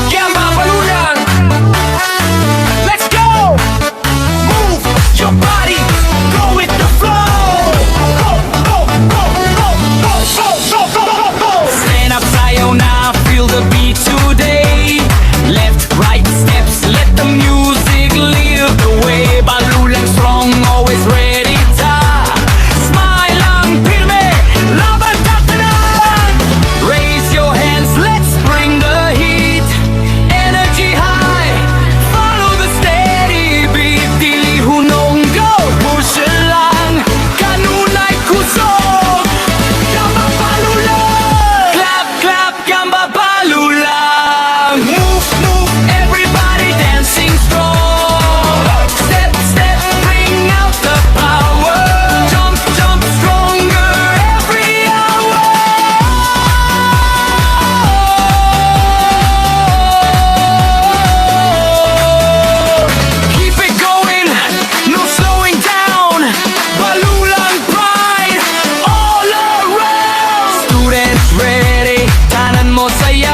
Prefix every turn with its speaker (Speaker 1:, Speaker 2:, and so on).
Speaker 1: Gamba, Balulang. Let's go! Move your body, go with the flow. Go, go, go, go, go, go, go, go, go, go. Stand up, sayaw na, feel the beat today. Left, right steps, let the music lead the way. Balulang strong, always ready ta. Smile ang pirme, laban tatanan. Raise your hands, let's bring the heat. Energy high, follow the steady beat. Dili hunong go, push lang. Kanunay kusog, Gamba Balulang. Clap, clap, Gamba Balulang. Move, move, everybody dancing strong. Step, step, bring out the power. Jump, jump, stronger every hour. Keep it going, no slowing down. Balulang pride all around. Students ready, tanan mo saya.